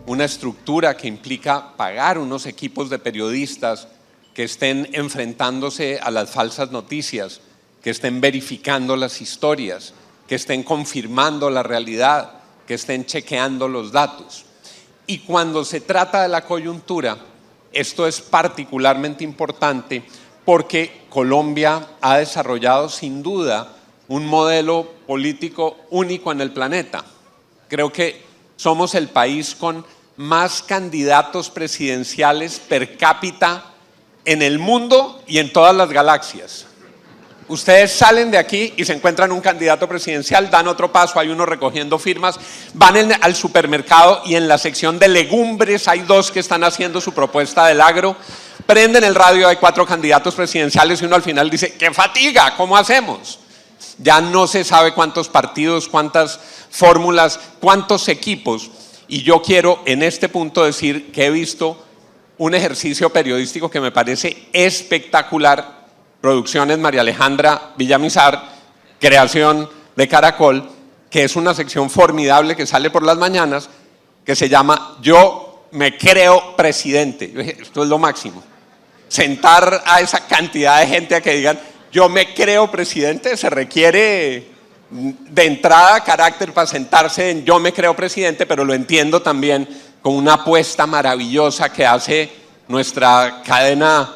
una estructura que implica pagar unos equipos de periodistas que estén enfrentándose a las falsas noticias, que estén verificando las historias, que estén confirmando la realidad, que estén chequeando los datos. Y cuando se trata de la coyuntura, esto es particularmente importante porque Colombia ha desarrollado sin duda un modelo político único en el planeta. Creo que somos el país con más candidatos presidenciales per cápita en el mundo y en todas las galaxias. Ustedes salen de aquí y se encuentran un candidato presidencial, dan otro paso, hay uno recogiendo firmas, van al supermercado y en la sección de legumbres hay dos que están haciendo su propuesta del agro, prenden el radio, hay 4 candidatos presidenciales y uno al final dice, ¡qué fatiga! ¿Cómo hacemos? Ya no se sabe cuántos partidos, cuántas fórmulas, cuántos equipos. Y yo quiero en este punto decir que he visto un ejercicio periodístico que me parece espectacular. Producciones María Alejandra Villamizar, creación de Caracol, que es una sección formidable que sale por las mañanas, que se llama Yo me creo presidente. Esto es lo máximo. Sentar a esa cantidad de gente a que digan, yo me creo presidente, se requiere de entrada carácter para sentarse en yo me creo presidente, pero lo entiendo también con una apuesta maravillosa que hace nuestra cadena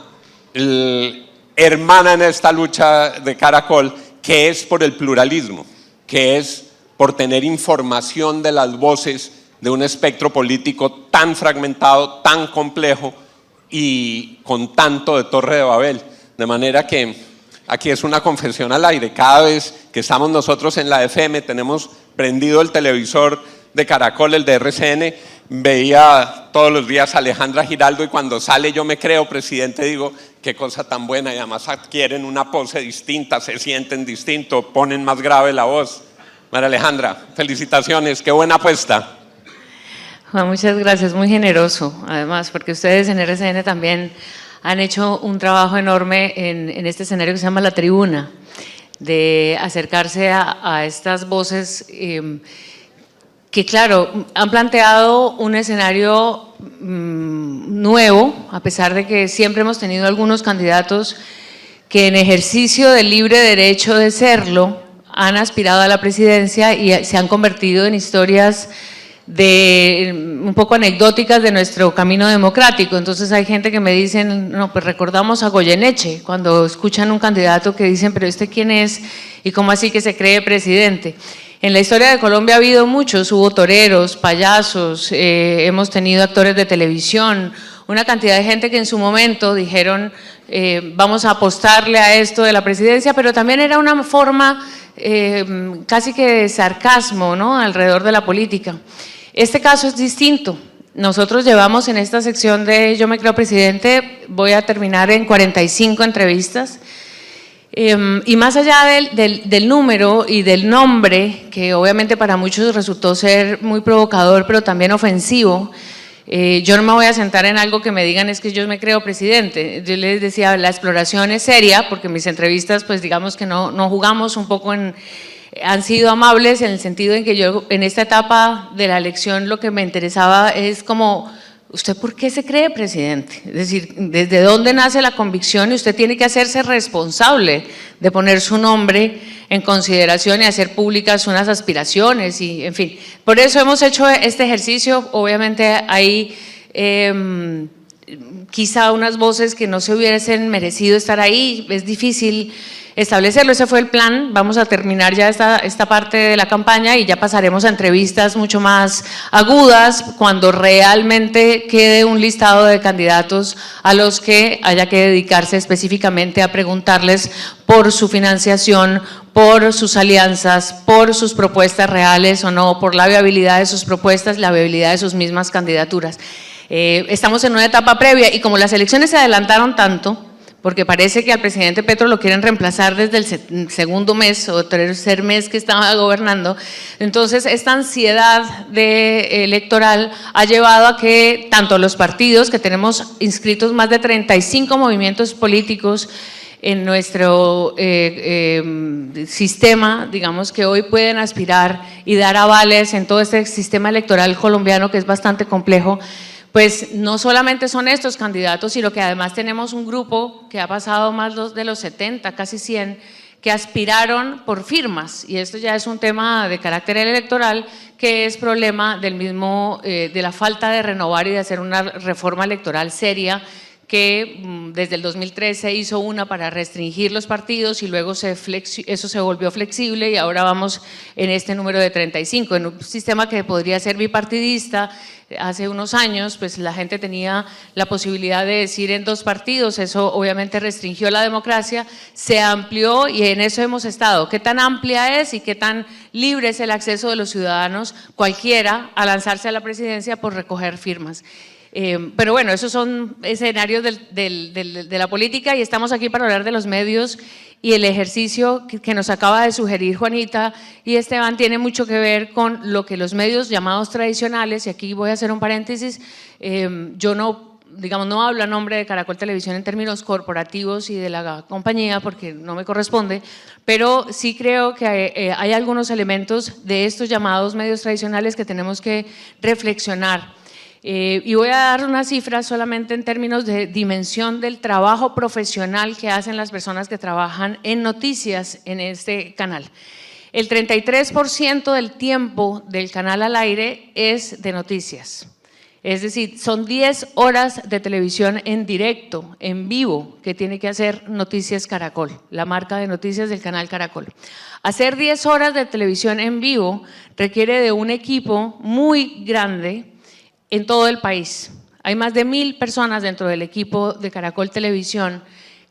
hermana en esta lucha de Caracol, que es por el pluralismo, que es por tener información de las voces de un espectro político tan fragmentado, tan complejo y con tanto de Torre de Babel. De manera que aquí es una confesión al aire. Cada vez que estamos nosotros en la FM, tenemos prendido el televisor de Caracol, el de RCN, veía todos los días a Alejandra Giraldo y cuando sale yo me creo presidente digo, qué cosa tan buena, y además adquieren una pose distinta, se sienten distinto, ponen más grave la voz. María Alejandra, felicitaciones, qué buena apuesta. Juan, muchas gracias, muy generoso, además, porque ustedes en RCN también han hecho un trabajo enorme en este escenario que se llama La Tribuna, de acercarse a estas voces que, claro, han planteado un escenario nuevo, a pesar de que siempre hemos tenido algunos candidatos que en ejercicio del libre derecho de serlo han aspirado a la presidencia y se han convertido en historias un poco anecdóticas de nuestro camino democrático. Entonces hay gente que me dicen, no, pues recordamos a Goyeneche, cuando escuchan un candidato que dicen, pero ¿este quién es? ¿Y cómo así que se cree presidente? En la historia de Colombia ha habido muchos, hubo toreros, payasos, hemos tenido actores de televisión, una cantidad de gente que en su momento dijeron, vamos a apostarle a esto de la presidencia, pero también era una forma casi que de sarcasmo, ¿no?, alrededor de la política. Este caso es distinto. Nosotros llevamos en esta sección de Yo me creo presidente, voy a terminar en 45 entrevistas, y más allá del número y del nombre, que obviamente para muchos resultó ser muy provocador, pero también ofensivo, yo no me voy a sentar en algo que me digan es que yo me creo presidente. Yo les decía, la exploración es seria, porque mis entrevistas, pues digamos que no jugamos un poco han sido amables en el sentido en que yo en esta etapa de la elección lo que me interesaba es como, ¿usted por qué se cree presidente? Es decir, ¿desde dónde nace la convicción? Y usted tiene que hacerse responsable de poner su nombre en consideración y hacer públicas unas aspiraciones y, en fin. Por eso hemos hecho este ejercicio. Obviamente hay quizá unas voces que no se hubiesen merecido estar ahí, es difícil establecerlo, ese fue el plan. Vamos a terminar ya esta parte de la campaña y ya pasaremos a entrevistas mucho más agudas cuando realmente quede un listado de candidatos a los que haya que dedicarse específicamente a preguntarles por su financiación, por sus alianzas, por sus propuestas reales o no, por la viabilidad de sus propuestas, la viabilidad de sus mismas candidaturas. Estamos en una etapa previa y como las elecciones se adelantaron tanto, porque parece que al presidente Petro lo quieren reemplazar desde el segundo mes o tercer mes que estaba gobernando, entonces esta ansiedad electoral ha llevado a que tanto los partidos, que tenemos inscritos más de 35 movimientos políticos en nuestro sistema, digamos, que hoy pueden aspirar y dar avales en todo este sistema electoral colombiano que es bastante complejo, pues no solamente son estos candidatos, sino que además tenemos un grupo que ha pasado más de los 70, casi 100, que aspiraron por firmas, y esto ya es un tema de carácter electoral que es problema del mismo, de la falta de renovar y de hacer una reforma electoral seria, que desde el 2013 hizo una para restringir los partidos y luego eso se volvió flexible y ahora vamos en este número de 35, en un sistema que podría ser bipartidista. Hace unos años pues la gente tenía la posibilidad de decir en 2 partidos, eso obviamente restringió la democracia, se amplió y en eso hemos estado. ¿Qué tan amplia es y qué tan libre es el acceso de los ciudadanos, cualquiera, a lanzarse a la presidencia por recoger firmas? Pero bueno, esos son escenarios de la política y estamos aquí para hablar de los medios, y el ejercicio que nos acaba de sugerir Juanita y Esteban tiene mucho que ver con lo que los medios llamados tradicionales, y aquí voy a hacer un paréntesis, yo no, digamos, no hablo a nombre de Caracol Televisión en términos corporativos y de la compañía porque no me corresponde, pero sí creo que hay algunos elementos de estos llamados medios tradicionales que tenemos que reflexionar. Y voy a dar unas cifras solamente en términos de dimensión del trabajo profesional que hacen las personas que trabajan en noticias en este canal. El 33% del tiempo del canal al aire es de noticias. Es decir, son 10 horas de televisión en directo, en vivo, que tiene que hacer Noticias Caracol, la marca de noticias del canal Caracol. Hacer 10 horas de televisión en vivo requiere de un equipo muy grande en todo el país. Hay más de 1000 personas dentro del equipo de Caracol Televisión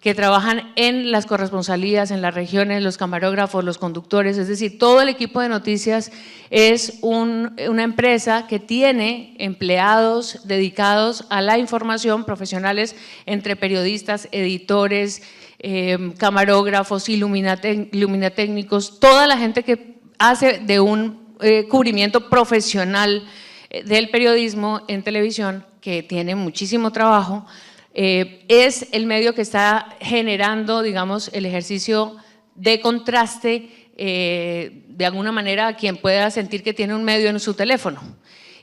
que trabajan en las corresponsalías, en las regiones, los camarógrafos, los conductores, es decir, todo el equipo de noticias es una empresa que tiene empleados dedicados a la información, profesionales entre periodistas, editores, camarógrafos, iluminatécnicos, toda la gente que hace de un cubrimiento profesional del periodismo en televisión, que tiene muchísimo trabajo, es el medio que está generando, digamos, el ejercicio de contraste, de alguna manera, a quien pueda sentir que tiene un medio en su teléfono.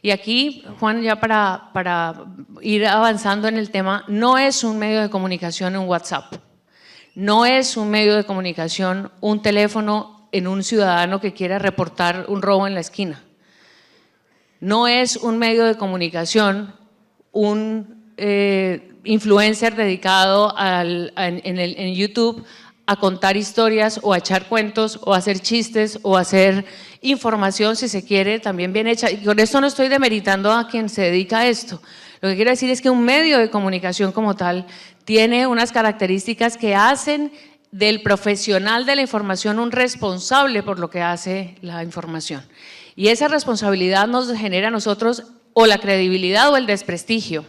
Y aquí, Juan, ya para ir avanzando en el tema, no es un medio de comunicación un WhatsApp, no es un medio de comunicación un teléfono en un ciudadano que quiera reportar un robo en la esquina. No es un medio de comunicación un influencer dedicado en YouTube a contar historias o a echar cuentos o a hacer chistes o a hacer información, si se quiere, también bien hecha. Y con esto no estoy demeritando a quien se dedica a esto. Lo que quiero decir es que un medio de comunicación como tal tiene unas características que hacen del profesional de la información un responsable por lo que hace la información. Y esa responsabilidad nos genera a nosotros o la credibilidad o el desprestigio.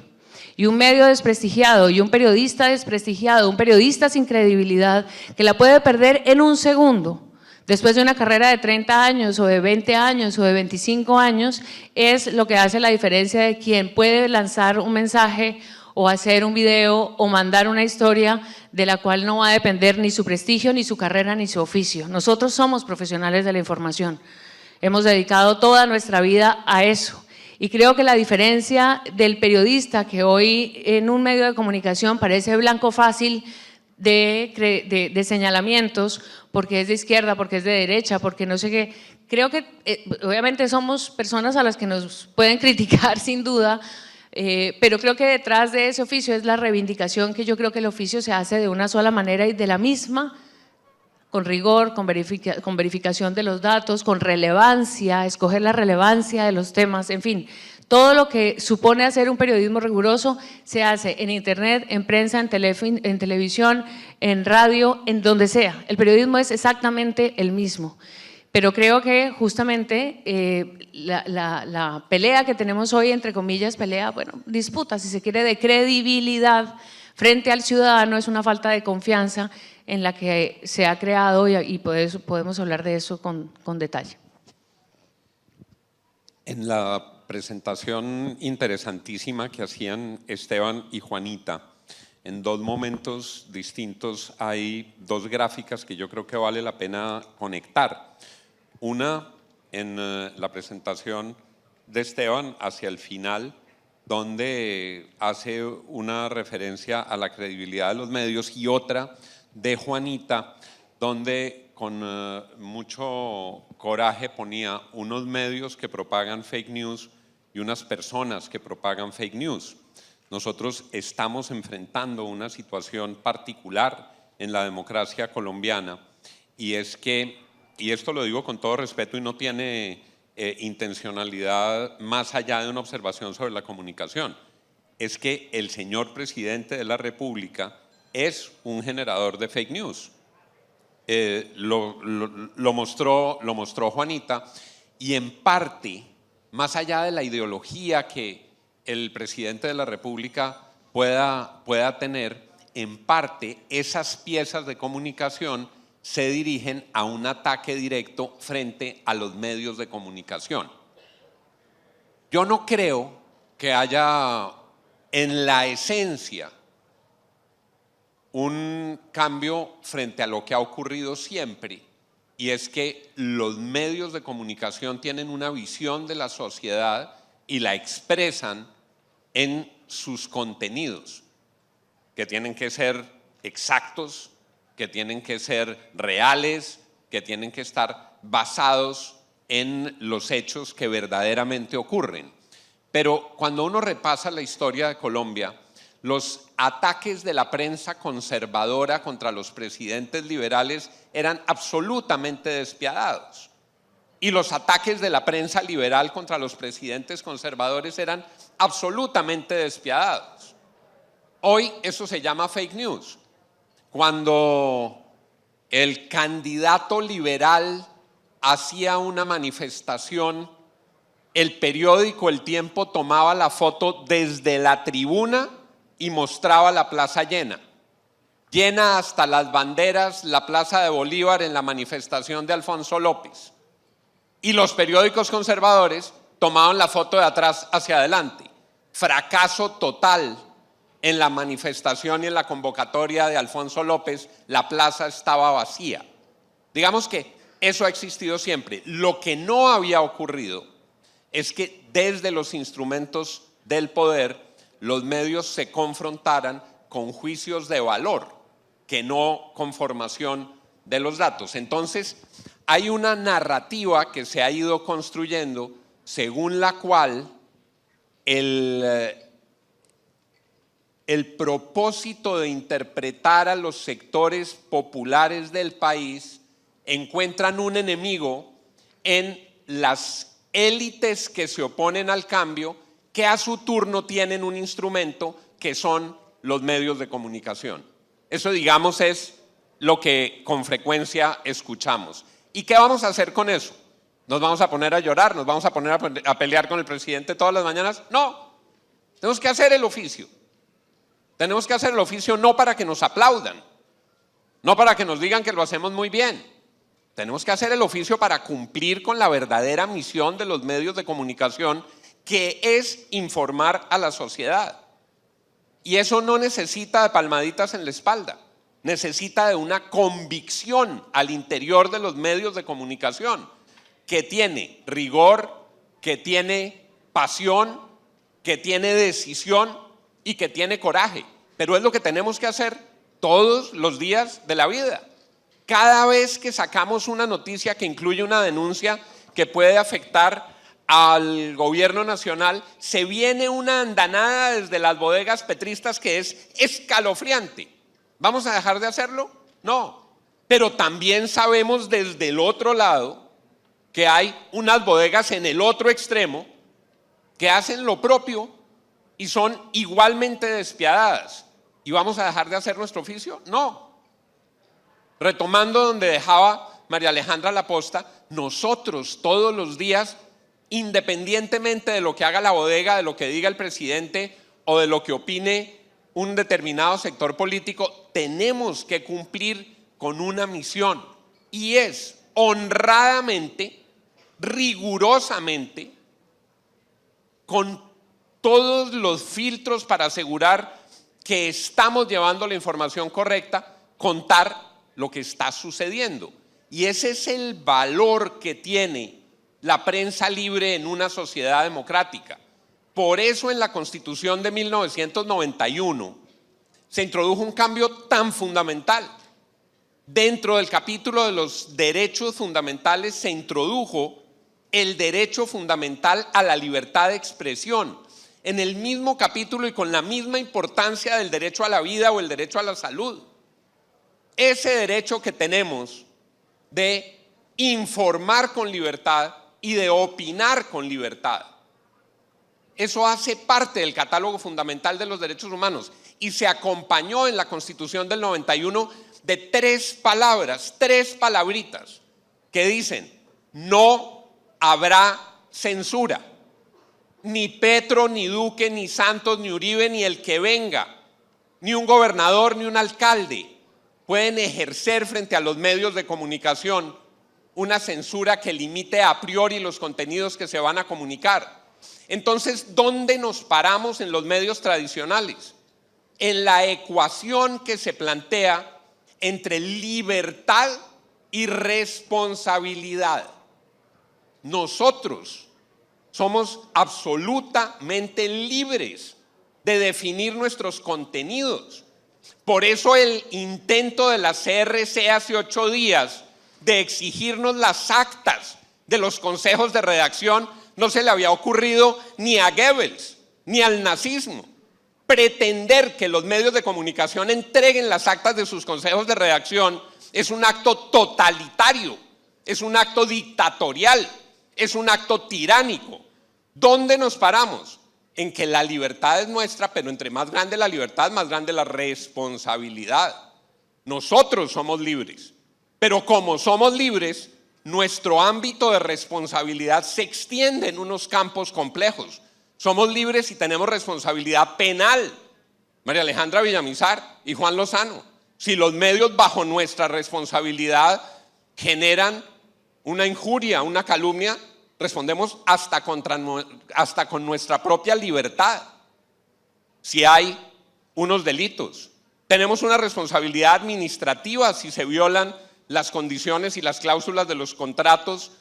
Y un medio desprestigiado y un periodista desprestigiado, un periodista sin credibilidad, que la puede perder en un segundo, después de una carrera de 30 años o de 20 años o de 25 años, es lo que hace la diferencia de quien puede lanzar un mensaje o hacer un video o mandar una historia de la cual no va a depender ni su prestigio, ni su carrera, ni su oficio. Nosotros somos profesionales de la información. Hemos dedicado toda nuestra vida a eso. Y creo que la diferencia del periodista, que hoy en un medio de comunicación parece blanco fácil de señalamientos, porque es de izquierda, porque es de derecha, porque no sé qué, creo que obviamente somos personas a las que nos pueden criticar sin duda, pero creo que detrás de ese oficio es la reivindicación, que yo creo que el oficio se hace de una sola manera y de la misma, con rigor, con verificación de los datos, con relevancia, escoger la relevancia de los temas, en fin, todo lo que supone hacer un periodismo riguroso se hace en internet, en prensa, en televisión, en radio, en donde sea. El periodismo es exactamente el mismo. Pero creo que justamente la pelea que tenemos hoy, entre comillas, pelea, bueno, disputa, si se quiere, de credibilidad frente al ciudadano, es una falta de confianza en la que se ha creado y podemos hablar de eso con detalle. En la presentación interesantísima que hacían Esteban y Juanita, en dos momentos distintos hay dos gráficas que yo creo que vale la pena conectar. Una en la presentación de Esteban hacia el final, donde hace una referencia a la credibilidad de los medios, y otra de Juanita, donde con mucho coraje ponía unos medios que propagan fake news y unas personas que propagan fake news. Nosotros estamos enfrentando una situación particular en la democracia colombiana, y es que, y esto lo digo con todo respeto y no tiene intencionalidad más allá de una observación sobre la comunicación, es que el señor presidente de la República es un generador de fake news. Lo mostró Juanita, y en parte, más allá de la ideología que el presidente de la República pueda tener, en parte esas piezas de comunicación se dirigen a un ataque directo frente a los medios de comunicación. Yo no creo que haya en la esencia un cambio frente a lo que ha ocurrido siempre, y es que los medios de comunicación tienen una visión de la sociedad y la expresan en sus contenidos, que tienen que ser exactos, que tienen que ser reales, que tienen que estar basados en los hechos que verdaderamente ocurren. Pero cuando uno repasa la historia de Colombia, los ataques de la prensa conservadora contra los presidentes liberales eran absolutamente despiadados, y los ataques de la prensa liberal contra los presidentes conservadores eran absolutamente despiadados. Hoy eso se llama fake news. Cuando el candidato liberal hacía una manifestación, el periódico El Tiempo tomaba la foto desde la tribuna y mostraba la plaza llena hasta las banderas, la Plaza de Bolívar en la manifestación de Alfonso López. Y los periódicos conservadores tomaban la foto de atrás hacia adelante. Fracaso total. En la manifestación y en la convocatoria de Alfonso López, la plaza estaba vacía. Digamos que eso ha existido siempre. Lo que no había ocurrido es que desde los instrumentos del poder los medios se confrontaran con juicios de valor, que no con formación de los datos. Entonces, hay una narrativa que se ha ido construyendo según la cual el propósito de interpretar a los sectores populares del país encuentran un enemigo en las élites que se oponen al cambio, que a su turno tienen un instrumento que son los medios de comunicación. Eso, digamos, es lo que con frecuencia escuchamos. ¿Y qué vamos a hacer con eso? ¿Nos vamos a poner a llorar? ¿Nos vamos a poner a pelear con el presidente todas las mañanas? No, tenemos que hacer el oficio. Tenemos que hacer el oficio no para que nos aplaudan, no para que nos digan que lo hacemos muy bien. Tenemos que hacer el oficio para cumplir con la verdadera misión de los medios de comunicación, que es informar a la sociedad. Y eso no necesita de palmaditas en la espalda, necesita de una convicción al interior de los medios de comunicación, que tiene rigor, que tiene pasión, que tiene decisión y que tiene coraje. Pero es lo que tenemos que hacer todos los días de la vida. Cada vez que sacamos una noticia que incluye una denuncia que puede afectar al gobierno nacional, se viene una andanada desde las bodegas petristas que es escalofriante. ¿Vamos a dejar de hacerlo? No. Pero también sabemos desde el otro lado que hay unas bodegas en el otro extremo que hacen lo propio y son igualmente despiadadas. ¿Y vamos a dejar de hacer nuestro oficio? No. Retomando donde dejaba María Alejandra Laposta, nosotros todos los días, independientemente de lo que haga la bodega, de lo que diga el presidente o de lo que opine un determinado sector político, tenemos que cumplir con una misión, y es honradamente, rigurosamente, con todos los filtros para asegurar que estamos llevando la información correcta, contar lo que está sucediendo. Y ese es el valor que tiene la prensa libre en una sociedad democrática. Por eso en la Constitución de 1991 se introdujo un cambio tan fundamental. Dentro del capítulo de los derechos fundamentales se introdujo el derecho fundamental a la libertad de expresión, en el mismo capítulo y con la misma importancia del derecho a la vida o el derecho a la salud. Ese derecho que tenemos de informar con libertad y de opinar con libertad, eso hace parte del catálogo fundamental de los derechos humanos y se acompañó en la Constitución del 91 de 3 palabras, 3 palabritas que dicen: no habrá censura. Ni Petro, ni Duque, ni Santos, ni Uribe, ni el que venga, ni un gobernador, ni un alcalde pueden ejercer frente a los medios de comunicación una censura que limite a priori los contenidos que se van a comunicar. Entonces, ¿dónde nos paramos en los medios tradicionales? En la ecuación que se plantea entre libertad y responsabilidad. Nosotros somos absolutamente libres de definir nuestros contenidos. Por eso el intento de la CRC hace 8 días de exigirnos las actas de los consejos de redacción no se le había ocurrido ni a Goebbels ni al nazismo. Pretender que los medios de comunicación entreguen las actas de sus consejos de redacción es un acto totalitario, es un acto dictatorial, es un acto tiránico. ¿Dónde nos paramos? En que la libertad es nuestra, pero entre más grande la libertad, más grande la responsabilidad. Nosotros somos libres, pero como somos libres, nuestro ámbito de responsabilidad se extiende en unos campos complejos. Somos libres y tenemos responsabilidad penal. María Alejandra Villamizar y Juan Lozano, si los medios bajo nuestra responsabilidad generan una injuria, una calumnia, respondemos hasta con nuestra propia libertad. Si hay unos delitos, tenemos una responsabilidad administrativa si se violan las condiciones y las cláusulas de los contratos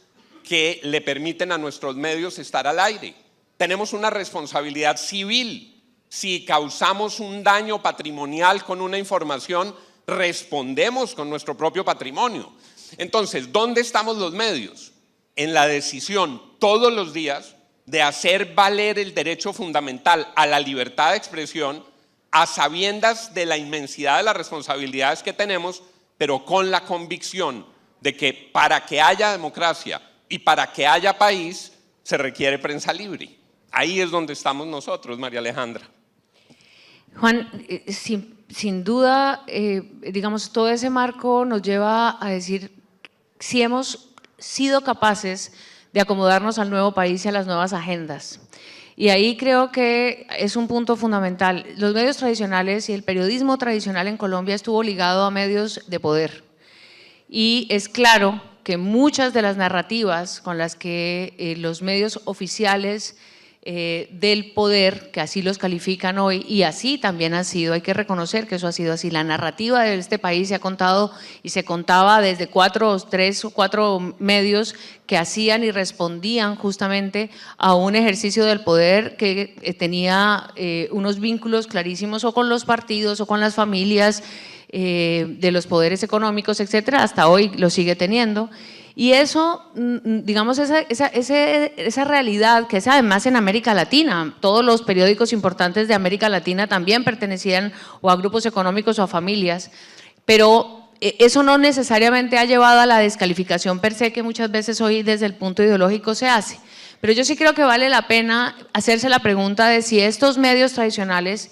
que le permiten a nuestros medios estar al aire. Tenemos una responsabilidad civil. Si causamos un daño patrimonial con una información, respondemos con nuestro propio patrimonio. Entonces, ¿dónde estamos los medios? En la decisión todos los días de hacer valer el derecho fundamental a la libertad de expresión, a sabiendas de la inmensidad de las responsabilidades que tenemos, pero con la convicción de que para que haya democracia y para que haya país se requiere prensa libre. Ahí es donde estamos nosotros, María Alejandra. Juan, sin duda, digamos, todo ese marco nos lleva a decir si hemos sido capaces de acomodarnos al nuevo país y a las nuevas agendas. Y ahí creo que es un punto fundamental. Los medios tradicionales y el periodismo tradicional en Colombia estuvo ligado a medios de poder. Y es claro que muchas de las narrativas con las que los medios oficiales del poder, que así los califican hoy, y así también ha sido, hay que reconocer que eso ha sido así. La narrativa de este país se ha contado y se contaba desde 3 o 4 medios que hacían y respondían justamente a un ejercicio del poder que tenía unos vínculos clarísimos o con los partidos o con las familias de los poderes económicos, etcétera. Hasta hoy lo sigue teniendo. Y eso, digamos, esa realidad que es además en América Latina, todos los periódicos importantes de América Latina también pertenecían o a grupos económicos o a familias, pero eso no necesariamente ha llevado a la descalificación per se que muchas veces hoy desde el punto ideológico se hace. Pero yo sí creo que vale la pena hacerse la pregunta de si estos medios tradicionales,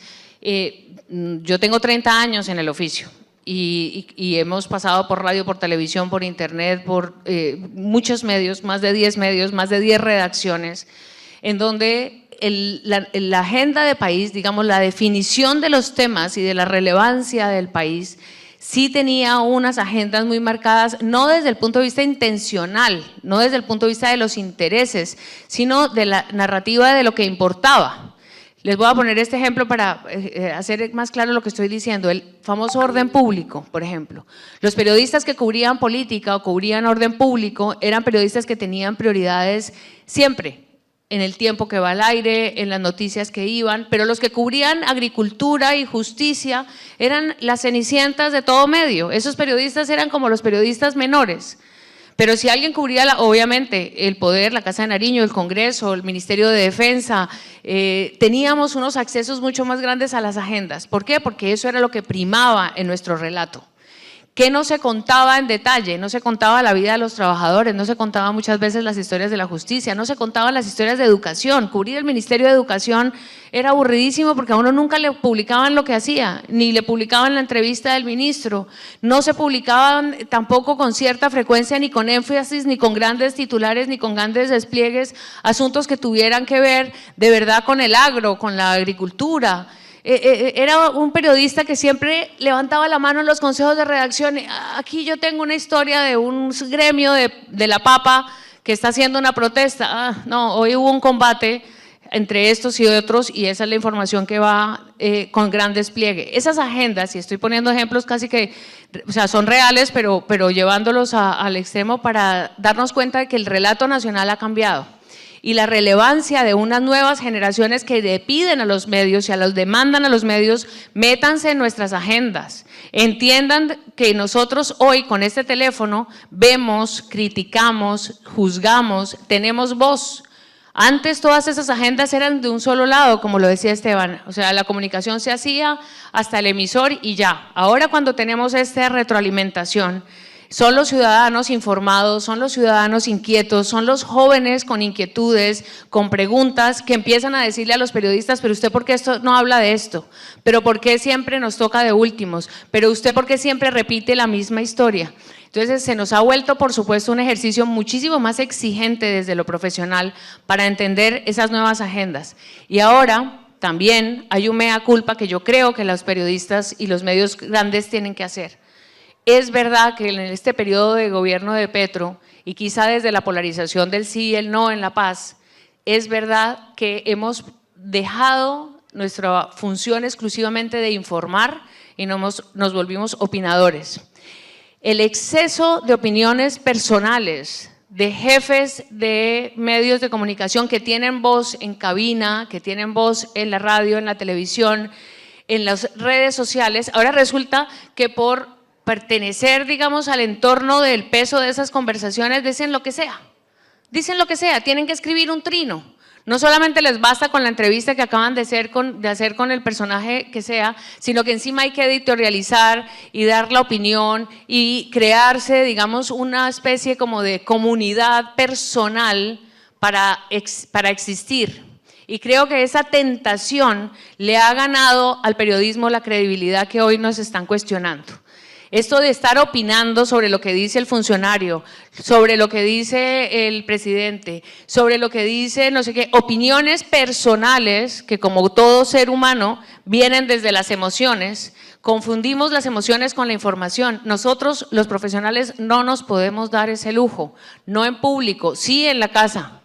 yo tengo 30 años en el oficio, y hemos pasado por radio, por televisión, por internet, por muchos medios, más de 10 medios, más de 10 redacciones, en donde la agenda de país, digamos, la definición de los temas y de la relevancia del país, sí tenía unas agendas muy marcadas, no desde el punto de vista intencional, no desde el punto de vista de los intereses, sino de la narrativa de lo que importaba. Les voy a poner este ejemplo para hacer más claro lo que estoy diciendo. El famoso orden público, por ejemplo. Los periodistas que cubrían política o cubrían orden público eran periodistas que tenían prioridades siempre, en el tiempo que va al aire, en las noticias que iban, pero los que cubrían agricultura y justicia eran las cenicientas de todo medio. Esos periodistas eran como los periodistas menores. Pero si alguien cubría, obviamente, el poder, la Casa de Nariño, el Congreso, el Ministerio de Defensa, teníamos unos accesos mucho más grandes a las agendas. ¿Por qué? Porque eso era lo que primaba en nuestro relato. ¿Qué no se contaba en detalle? No se contaba la vida de los trabajadores, no se contaban muchas veces las historias de la justicia, no se contaban las historias de educación. Cubrir el Ministerio de Educación era aburridísimo porque a uno nunca le publicaban lo que hacía, ni le publicaban la entrevista del ministro, no se publicaban tampoco con cierta frecuencia, ni con énfasis, ni con grandes titulares, ni con grandes despliegues, asuntos que tuvieran que ver de verdad con el agro, con la agricultura. Era un periodista que siempre levantaba la mano en los consejos de redacción. Aquí yo tengo una historia de un gremio de la papa que está haciendo una protesta. No, hoy hubo un combate entre estos y otros y esa es la información que va con gran despliegue. Esas agendas, y estoy poniendo ejemplos casi que, o sea, son reales, pero llevándolos al extremo para darnos cuenta de que el relato nacional ha cambiado. Y la relevancia de unas nuevas generaciones que le piden a los medios y los demandan a los medios, métanse en nuestras agendas, entiendan que nosotros hoy con este teléfono vemos, criticamos, juzgamos, tenemos voz. Antes todas esas agendas eran de un solo lado, como lo decía Esteban, o sea, la comunicación se hacía hasta el emisor y ya. Ahora cuando tenemos esta retroalimentación, son los ciudadanos informados, son los ciudadanos inquietos, son los jóvenes con inquietudes, con preguntas que empiezan a decirle a los periodistas, pero usted ¿por qué no habla de esto? ¿Pero por qué siempre nos toca de últimos? ¿Pero usted por qué siempre repite la misma historia? Entonces se nos ha vuelto por supuesto un ejercicio muchísimo más exigente desde lo profesional para entender esas nuevas agendas. Y ahora también hay un mea culpa que yo creo que los periodistas y los medios grandes tienen que hacer. Es verdad que en este periodo de gobierno de Petro, y quizá desde la polarización del sí y el no en la paz, es verdad que hemos dejado nuestra función exclusivamente de informar y nos volvimos opinadores. El exceso de opiniones personales de jefes de medios de comunicación que tienen voz en cabina, que tienen voz en la radio, en la televisión, en las redes sociales, ahora resulta que por pertenecer, digamos, al entorno del peso de esas conversaciones, dicen lo que sea, tienen que escribir un trino. No solamente les basta con la entrevista que acaban de hacer con el personaje que sea, sino que encima hay que editorializar y dar la opinión y crearse, digamos, una especie como de comunidad personal para existir. Y creo que esa tentación le ha ganado al periodismo la credibilidad que hoy nos están cuestionando. Esto de estar opinando sobre lo que dice el funcionario, sobre lo que dice el presidente, sobre lo que dice no sé qué, opiniones personales que como todo ser humano vienen desde las emociones, confundimos las emociones con la información. Nosotros los profesionales no nos podemos dar ese lujo, no en público, sí en la casa.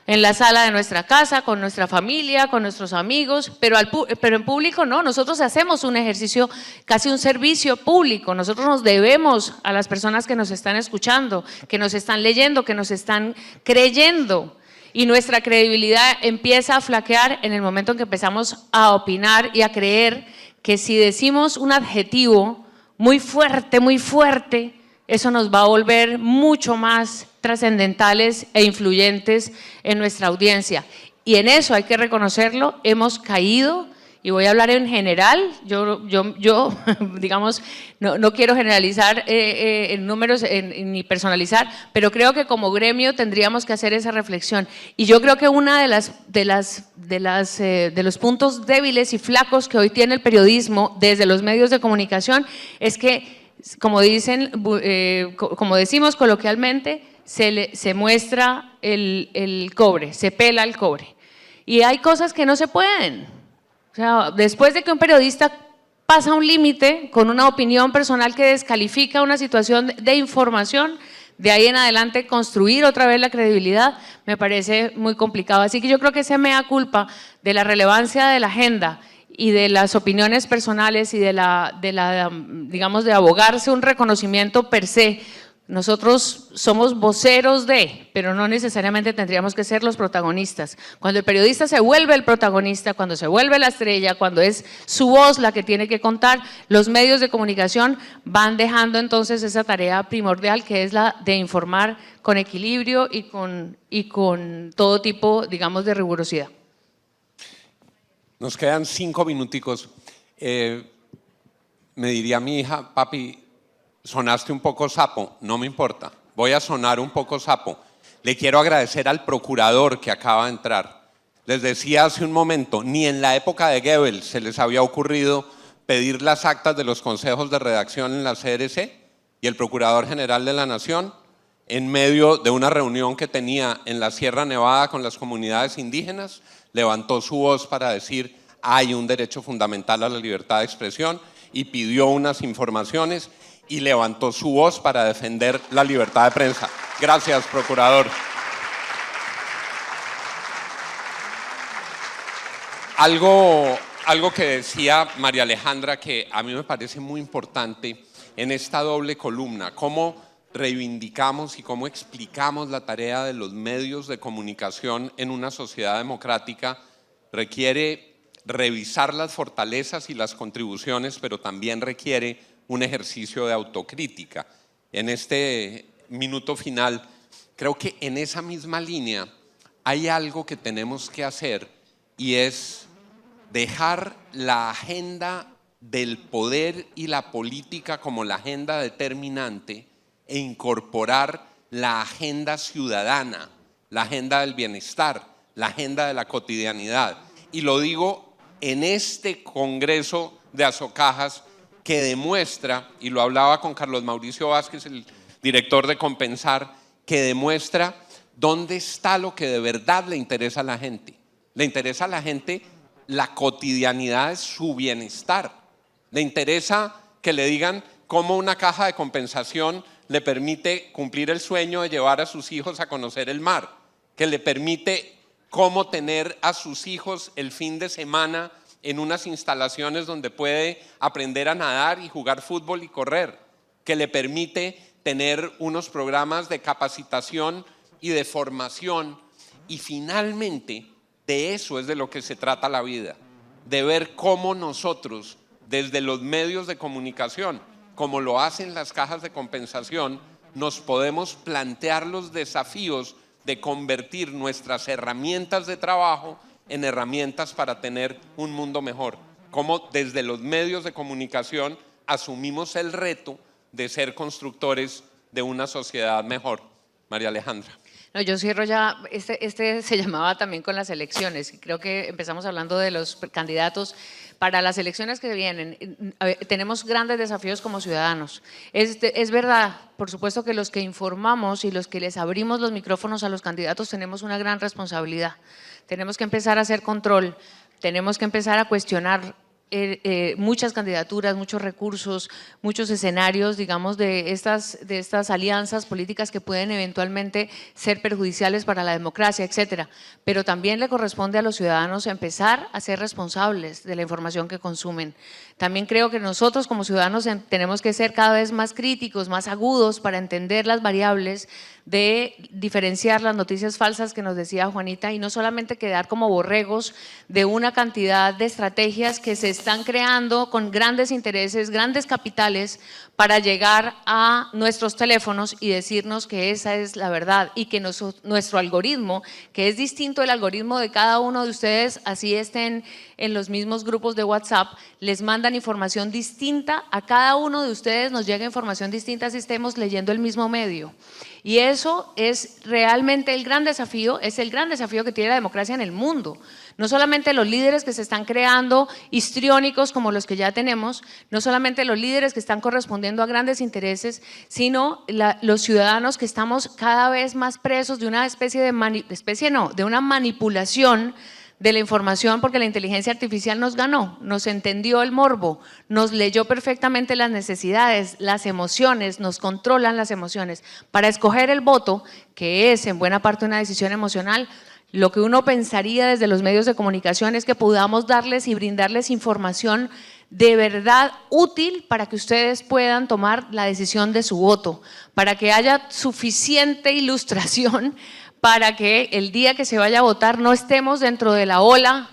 En la sala de nuestra casa, con nuestra familia, con nuestros amigos, pero en público no, nosotros hacemos un ejercicio, casi un servicio público, nosotros nos debemos a las personas que nos están escuchando, que nos están leyendo, que nos están creyendo y nuestra credibilidad empieza a flaquear en el momento en que empezamos a opinar y a creer que si decimos un adjetivo muy fuerte, eso nos va a volver mucho más trascendentales e influyentes en nuestra audiencia. Y en eso hay que reconocerlo, hemos caído, y voy a hablar en general, yo digamos, no quiero generalizar en números ni personalizar, pero creo que como gremio tendríamos que hacer esa reflexión. Y yo creo que una de los puntos débiles y flacos que hoy tiene el periodismo desde los medios de comunicación es que, como decimos coloquialmente, se muestra el cobre, se pela el cobre. Y hay cosas que no se pueden. O sea, después de que un periodista pasa un límite con una opinión personal que descalifica una situación de información, de ahí en adelante construir otra vez la credibilidad me parece muy complicado. Así que yo creo que ese mea culpa de la relevancia de la agenda y de las opiniones personales y digamos, de abogarse un reconocimiento per se. Nosotros somos voceros de, pero no necesariamente tendríamos que ser los protagonistas. Cuando el periodista se vuelve el protagonista, cuando se vuelve la estrella, cuando es su voz la que tiene que contar, los medios de comunicación van dejando entonces esa tarea primordial que es la de informar con equilibrio y con todo tipo, digamos, de rigurosidad. Nos quedan 5 minuticos. Me diría mi hija, papi, sonaste un poco sapo. No me importa, voy a sonar un poco sapo. Le quiero agradecer al procurador que acaba de entrar. Les decía hace un momento, ni en la época de Goebbels se les había ocurrido pedir las actas de los consejos de redacción en la CRC, y el Procurador General de la Nación, en medio de una reunión que tenía en la Sierra Nevada con las comunidades indígenas, levantó su voz para decir hay un derecho fundamental a la libertad de expresión y pidió unas informaciones y levantó su voz para defender la libertad de prensa. Gracias, Procurador. Algo que decía María Alejandra que a mí me parece muy importante en esta doble columna, cómo reivindicamos y cómo explicamos la tarea de los medios de comunicación en una sociedad democrática, requiere revisar las fortalezas y las contribuciones, pero también requiere un ejercicio de autocrítica. En este minuto final, creo que en esa misma línea hay algo que tenemos que hacer y es dejar la agenda del poder y la política como la agenda determinante e incorporar la agenda ciudadana, la agenda del bienestar, la agenda de la cotidianidad. Y lo digo en este Congreso de Azocajas que demuestra, y lo hablaba con Carlos Mauricio Vázquez, el director de Compensar, que demuestra dónde está lo que de verdad le interesa a la gente. Le interesa a la gente la cotidianidad de su bienestar. Le interesa que le digan cómo una caja de compensación le permite cumplir el sueño de llevar a sus hijos a conocer el mar, que le permite cómo tener a sus hijos el fin de semana en unas instalaciones donde puede aprender a nadar y jugar fútbol y correr, que le permite tener unos programas de capacitación y de formación. Y finalmente, de eso es de lo que se trata la vida, de ver cómo nosotros, desde los medios de comunicación, como lo hacen las cajas de compensación, nos podemos plantear los desafíos de convertir nuestras herramientas de trabajo en herramientas para tener un mundo mejor. Cómo desde los medios de comunicación asumimos el reto de ser constructores de una sociedad mejor. María Alejandra. No, yo cierro ya, este se llamaba también con las elecciones, creo que empezamos hablando de los candidatos. Para las elecciones que vienen, tenemos grandes desafíos como ciudadanos. Es verdad, por supuesto que los que informamos y los que les abrimos los micrófonos a los candidatos tenemos una gran responsabilidad. Tenemos que empezar a hacer control, tenemos que empezar a cuestionar muchas candidaturas, muchos recursos, muchos escenarios, digamos, de estas alianzas políticas que pueden eventualmente ser perjudiciales para la democracia, etcétera. Pero también le corresponde a los ciudadanos empezar a ser responsables de la información que consumen. También creo que nosotros como ciudadanos tenemos que ser cada vez más críticos, más agudos para entender las variables de diferenciar las noticias falsas que nos decía Juanita y no solamente quedar como borregos de una cantidad de estrategias que se están creando con grandes intereses, grandes capitales para llegar a nuestros teléfonos y decirnos que esa es la verdad y que nuestro algoritmo, que es distinto del algoritmo de cada uno de ustedes, así estén en los mismos grupos de WhatsApp, les mandan información distinta, a cada uno de ustedes nos llega información distinta si estemos leyendo el mismo medio. Y eso es realmente el gran desafío, es el gran desafío que tiene la democracia en el mundo. No solamente los líderes que se están creando histriónicos como los que ya tenemos, no solamente los líderes que están correspondiendo a grandes intereses, sino los ciudadanos que estamos cada vez más presos de una especie de, de una manipulación de la información porque la inteligencia artificial nos ganó, nos entendió el morbo, nos leyó perfectamente las necesidades, las emociones, nos controlan las emociones. Para escoger el voto, que es en buena parte una decisión emocional, lo que uno pensaría desde los medios de comunicación es que podamos darles y brindarles información de verdad útil para que ustedes puedan tomar la decisión de su voto, para que haya suficiente ilustración para que el día que se vaya a votar no estemos dentro de la ola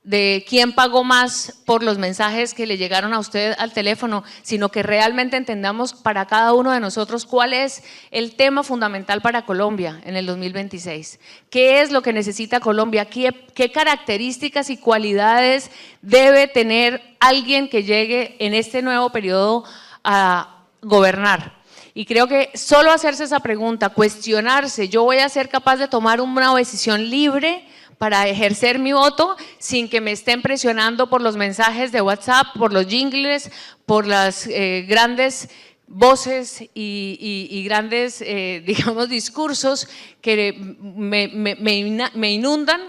de quién pagó más por los mensajes que le llegaron a usted al teléfono, sino que realmente entendamos para cada uno de nosotros cuál es el tema fundamental para Colombia en el 2026. ¿Qué es lo que necesita Colombia? ¿Qué características y cualidades debe tener alguien que llegue en este nuevo periodo a gobernar? Y creo que solo hacerse esa pregunta, cuestionarse, yo voy a ser capaz de tomar una decisión libre para ejercer mi voto sin que me estén presionando por los mensajes de WhatsApp, por los jingles, por las grandes voces y grandes, digamos, discursos que me inundan,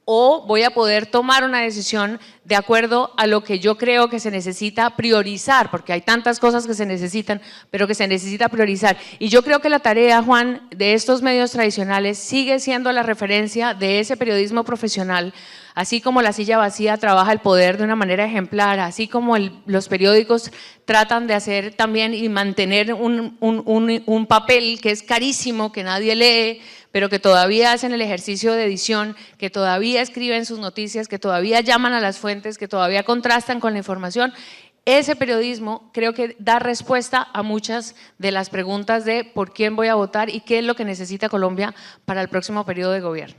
o voy a poder tomar una decisión de acuerdo a lo que yo creo que se necesita priorizar, porque hay tantas cosas que se necesitan, pero que se necesita priorizar. Y yo creo que la tarea, Juan, de estos medios tradicionales sigue siendo la referencia de ese periodismo profesional, así como La Silla Vacía trabaja el poder de una manera ejemplar, así como los periódicos tratan de hacer también y mantener un papel que es carísimo, que nadie lee, pero que todavía hacen el ejercicio de edición, que todavía escriben sus noticias, que todavía llaman a las fuentes, que todavía contrastan con la información. Ese periodismo creo que da respuesta a muchas de las preguntas de por quién voy a votar y qué es lo que necesita Colombia para el próximo periodo de gobierno.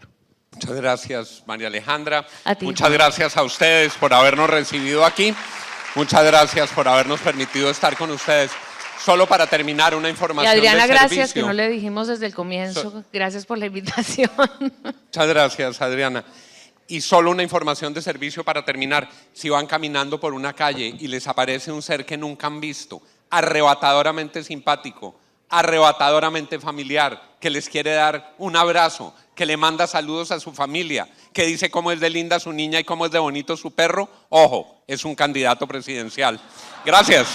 Muchas gracias, María Alejandra. A ti, muchas Juan. gracias a ustedes por habernos recibido aquí. Muchas gracias por habernos permitido estar con ustedes. Solo para terminar, una Y información Adriana, de gracias, servicio. que no le dijimos desde el comienzo. Gracias por la invitación. Muchas gracias, Adriana. Y solo una información de servicio para terminar. Si van caminando por una calle y les aparece un ser que nunca han visto, arrebatadoramente simpático, arrebatadoramente familiar, que les quiere dar un abrazo, que le manda saludos a su familia, que dice cómo es de linda su niña y cómo es de bonito su perro, ojo, es un candidato presidencial. Gracias.